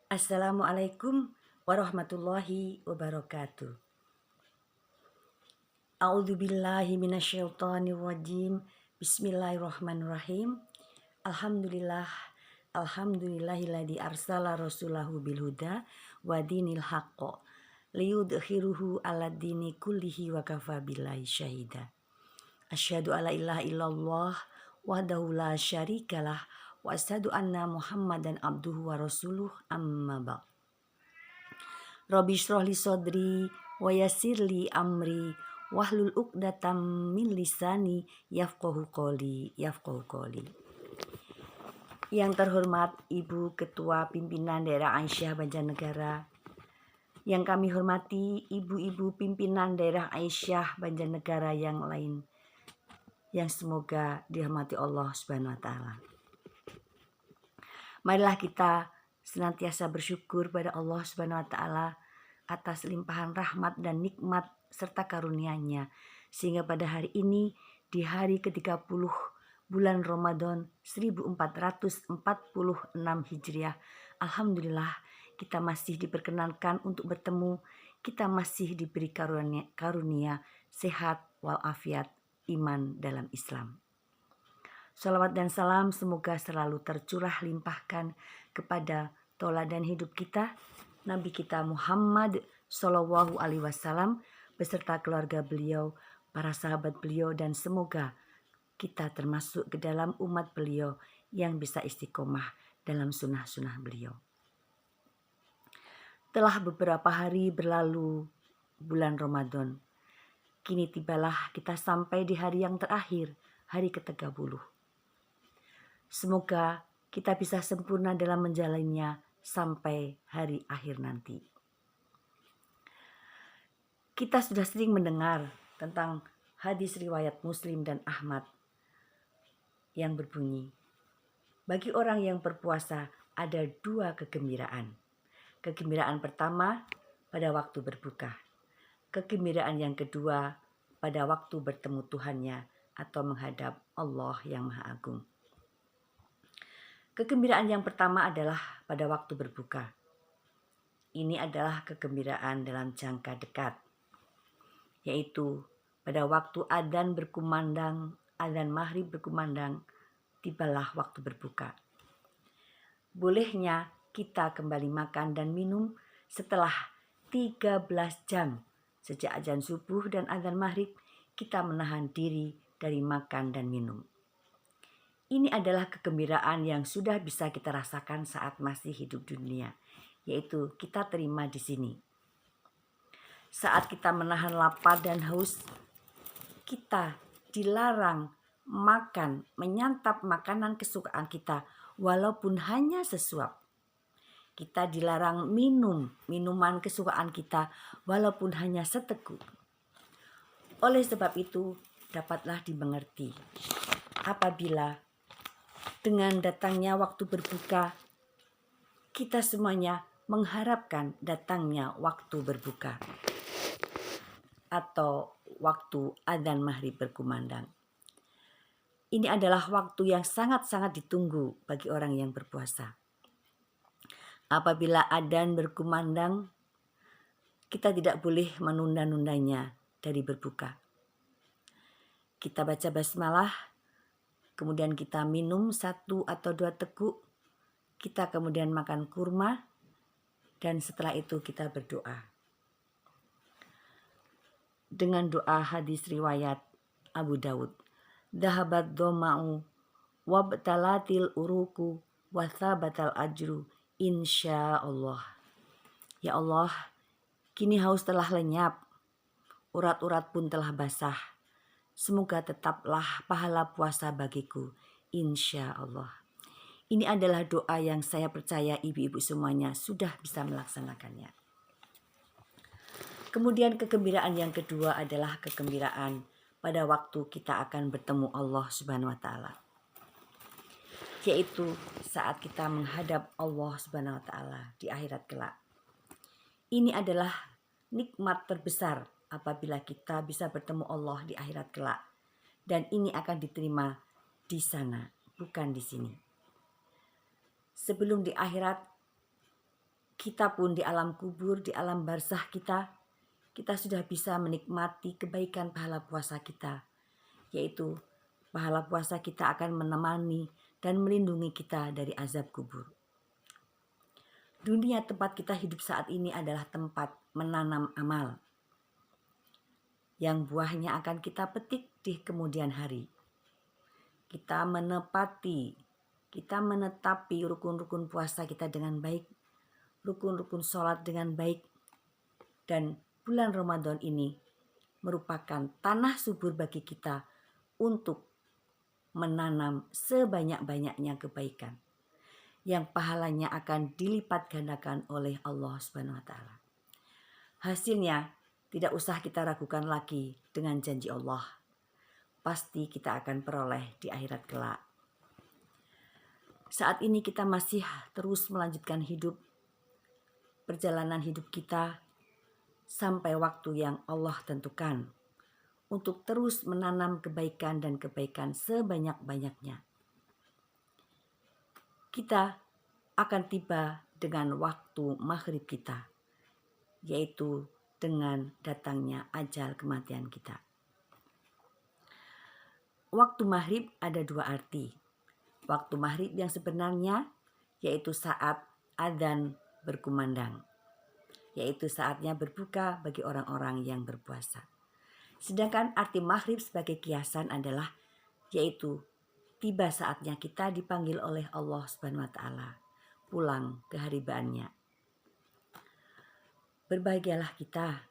Assalamualaikum warahmatullahi wabarakatuh. A'udzubillahi minasyaitonirrajim. Bismillahirrahmanirrahim. Alhamdulillah. Alhamdulillahilladzi arsala rasulahu bilhuda wa dinil haqq liyudhiruhu 'alad dini kullihi wa kafa billahi syahida. Asyhadu alla ilaha illallah wahdahu la syarikalah wa asyhadu anna Muhammadan abduhu wa rasuluh amma ba'd. Rabbi shrahli sodri wa yassirli amri wahlul 'uqdatam min lisani yafqahu qoli. Yang terhormat Ibu Ketua Pimpinan Daerah Aisyah Banjarnegara, yang kami hormati ibu-ibu pimpinan Daerah Aisyah Banjarnegara yang lain, yang semoga dirahmati Allah Subhanahu wa taala. Marilah kita senantiasa bersyukur pada Allah Subhanahu wa taala atas limpahan rahmat dan nikmat serta karunia-Nya, sehingga pada hari ini di hari ke-30 bulan Ramadan 1446 Hijriah, alhamdulillah kita masih diperkenankan untuk bertemu, kita masih diberi karunia sehat walafiat iman dalam Islam. Shalawat dan salam semoga selalu tercurah limpahkan kepada tauladan hidup kita, Nabi kita Muhammad Shallallahu Alaihi Wasallam beserta keluarga beliau, para sahabat beliau, dan semoga kita termasuk ke dalam umat beliau yang bisa istiqomah dalam sunnah-sunnah beliau. Telah beberapa hari berlalu bulan Ramadan, kini tibalah kita sampai di hari yang terakhir, hari ke-30. Semoga kita bisa sempurna dalam menjalannya sampai hari akhir nanti. Kita sudah sering mendengar tentang hadis riwayat Muslim dan Ahmad yang berbunyi, bagi orang yang berpuasa ada 2 kegembiraan. Kegembiraan pertama pada waktu berbuka. Kegembiraan yang kedua pada waktu bertemu Tuhannya atau menghadap Allah yang Maha Agung. Kegembiraan yang pertama adalah pada waktu berbuka. Ini adalah kegembiraan dalam jangka dekat, yaitu pada waktu adzan berkumandang, adzan maghrib berkumandang, tibalah waktu berbuka. Bolehnya kita kembali makan dan minum setelah 13 jam sejak adzan subuh dan adzan maghrib, kita menahan diri dari makan dan minum. Ini adalah kegembiraan yang sudah bisa kita rasakan saat masih hidup dunia, yaitu kita terima di sini. Saat kita menahan lapar dan haus, kita dilarang makan, menyantap makanan kesukaan kita walaupun hanya sesuap. Kita dilarang minum minuman kesukaan kita walaupun hanya seteguk. Oleh sebab itu, dapatlah dimengerti apabila dengan datangnya waktu berbuka, kita semuanya mengharapkan datangnya waktu berbuka atau waktu adzan maghrib berkumandang. Ini adalah waktu yang sangat-sangat ditunggu bagi orang yang berpuasa. Apabila adzan berkumandang, kita tidak boleh menunda-nundanya dari berbuka. Kita baca basmalah, kemudian kita minum 1 atau 2 teguk, kita kemudian makan kurma, dan setelah itu kita berdoa. Dengan doa hadis riwayat Abu Dawud, dhahabat dhama'u wabtalatil uruku wa thabatal ajru insyaallah. Ya Allah, kini haus telah lenyap, urat-urat pun telah basah. Semoga tetaplah pahala puasa bagiku, insya Allah. Ini adalah doa yang saya percaya ibu-ibu semuanya sudah bisa melaksanakannya. Kemudian kegembiraan yang kedua adalah kegembiraan pada waktu kita akan bertemu Allah Subhanahu wa taala, yaitu saat kita menghadap Allah Subhanahu wa taala di akhirat kelak. Ini adalah nikmat terbesar apabila kita bisa bertemu Allah di akhirat kelak, dan ini akan diterima di sana, bukan di sini. Sebelum di akhirat, kita pun di alam kubur, di alam barzah kita sudah bisa menikmati kebaikan pahala puasa kita, yaitu pahala puasa kita akan menemani dan melindungi kita dari azab kubur. Dunia tempat kita hidup saat ini adalah tempat menanam amal yang buahnya akan kita petik di kemudian hari. Kita menetapi rukun-rukun puasa kita dengan baik, rukun-rukun sholat dengan baik, dan bulan Ramadan ini merupakan tanah subur bagi kita untuk menanam sebanyak-banyaknya kebaikan yang pahalanya akan dilipat gandakan oleh Allah Subhanahu wa taala. Hasilnya tidak usah kita ragukan lagi dengan janji Allah. Pasti kita akan peroleh di akhirat kelak. Saat ini kita masih terus melanjutkan perjalanan hidup kita sampai waktu yang Allah tentukan untuk terus menanam kebaikan dan kebaikan sebanyak-banyaknya. Kita akan tiba dengan waktu maghrib kita, yaitu dengan datangnya ajal kematian kita. Waktu maghrib ada dua arti. Waktu maghrib yang sebenarnya yaitu saat adzan berkumandang, yaitu saatnya berbuka bagi orang-orang yang berpuasa. Sedangkan arti maghrib sebagai kiasan adalah yaitu tiba saatnya kita dipanggil oleh Allah Subhanahu wa taala pulang ke haribaannya. Berbahagialah kita